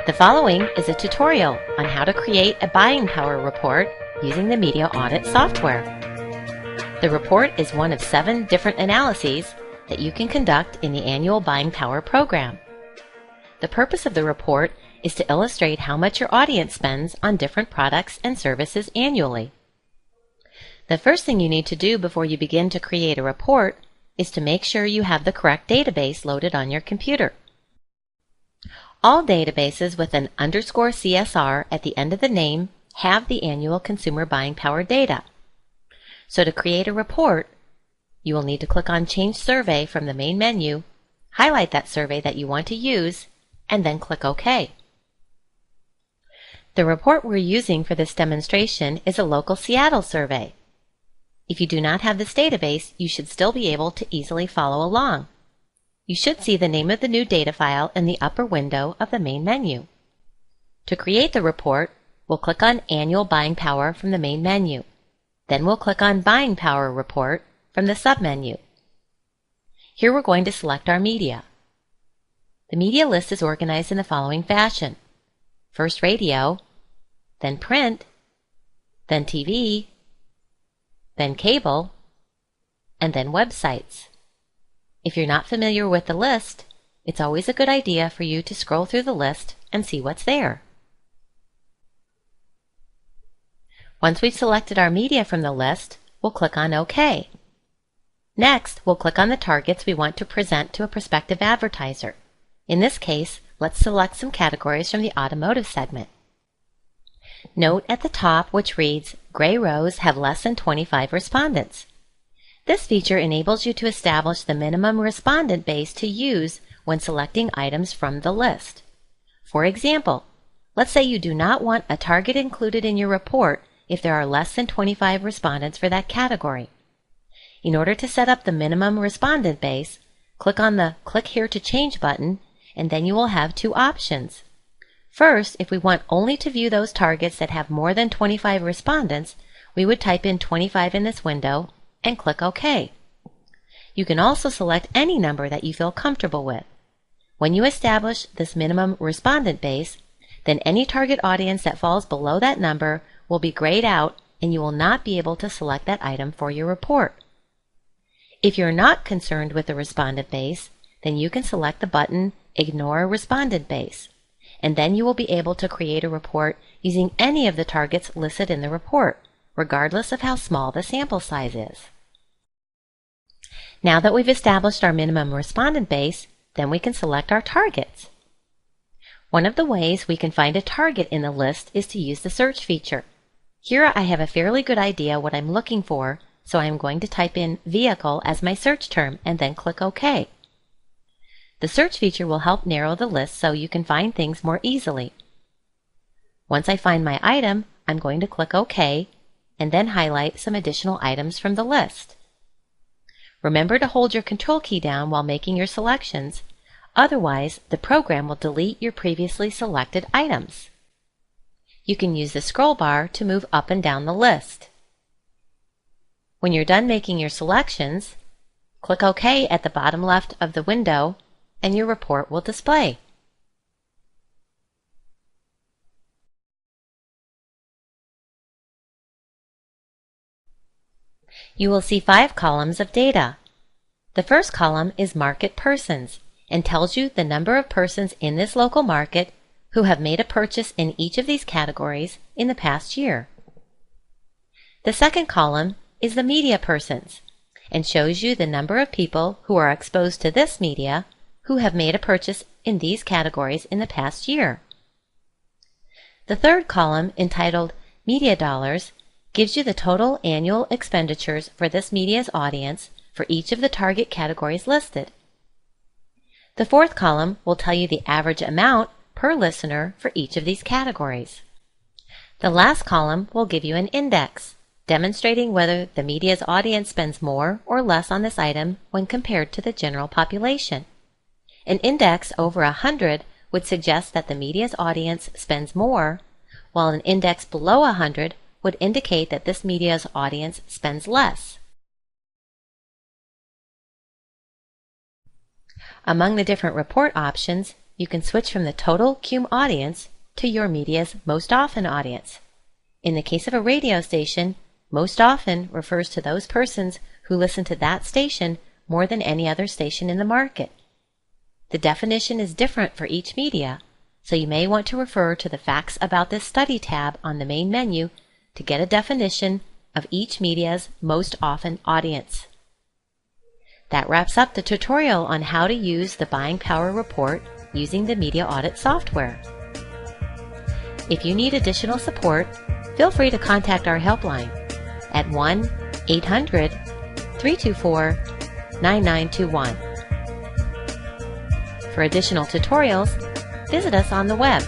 The following is a tutorial on how to create a buying power report using the Media Audit software. The report is one of 7 different analyses that you can conduct in the annual buying power program. The purpose of the report is to illustrate how much your audience spends on different products and services annually. The first thing you need to do before you begin to create a report is to make sure you have the correct database loaded on your computer. All databases with an _CSR at the end of the name have the annual consumer buying power data. So to create a report, you will need to click on Change Survey from the main menu, highlight that survey that you want to use, and then click OK. The report we're using for this demonstration is a local Seattle survey. If you do not have this database, you should still be able to easily follow along. You should see the name of the new data file in the upper window of the main menu. To create the report, we'll click on Annual Buying Power from the main menu. Then we'll click on Buying Power Report from the submenu. Here we're going to select our media. The media list is organized in the following fashion: first radio, then print, then TV, then cable, and then websites. If you're not familiar with the list, it's always a good idea for you to scroll through the list and see what's there. Once we've selected our media from the list, we'll click on OK. Next, we'll click on the targets we want to present to a prospective advertiser. In this case, let's select some categories from the automotive segment. Note at the top which reads, "Gray rows have less than 25 respondents." This feature enables you to establish the minimum respondent base to use when selecting items from the list. For example, let's say you do not want a target included in your report if there are less than 25 respondents for that category. In order to set up the minimum respondent base, click on the Click Here to Change button, and then you will have 2 options. First, if we want only to view those targets that have more than 25 respondents, we would type in 25 in this window and click OK. You can also select any number that you feel comfortable with. When you establish this minimum respondent base, then any target audience that falls below that number will be grayed out and you will not be able to select that item for your report. If you're not concerned with the respondent base, then you can select the button Ignore Respondent Base, and then you will be able to create a report using any of the targets listed in the report, regardless of how small the sample size is. Now that we've established our minimum respondent base, then we can select our targets. One of the ways we can find a target in the list is to use the search feature. Here I have a fairly good idea what I'm looking for, so I'm going to type in vehicle as my search term and then click OK. The search feature will help narrow the list so you can find things more easily. Once I find my item, I'm going to click OK and then highlight some additional items from the list. Remember to hold your Control key down while making your selections, otherwise the program will delete your previously selected items. You can use the scroll bar to move up and down the list. When you're done making your selections, click OK at the bottom left of the window and your report will display. You will see 5 columns of data. The first column is Market Persons and tells you the number of persons in this local market who have made a purchase in each of these categories in the past year. The second column is the Media Persons and shows you the number of people who are exposed to this media who have made a purchase in these categories in the past year. The third column, entitled Media Dollars, gives you the total annual expenditures for this media's audience for each of the target categories listed. The fourth column will tell you the average amount per listener for each of these categories. The last column will give you an index, demonstrating whether the media's audience spends more or less on this item when compared to the general population. An index over 100 would suggest that the media's audience spends more, while an index below 100 would indicate that this media's audience spends less. Among the different report options, you can switch from the total CUME audience to your media's most often audience. In the case of a radio station, most often refers to those persons who listen to that station more than any other station in the market. The definition is different for each media, so you may want to refer to the Facts About This Study tab on the main menu to get a definition of each media's most often audience. That wraps up the tutorial on how to use the Buying Power Report using the Media Audit software. If you need additional support, feel free to contact our helpline at 1-800-324-9921. For additional tutorials, visit us on the web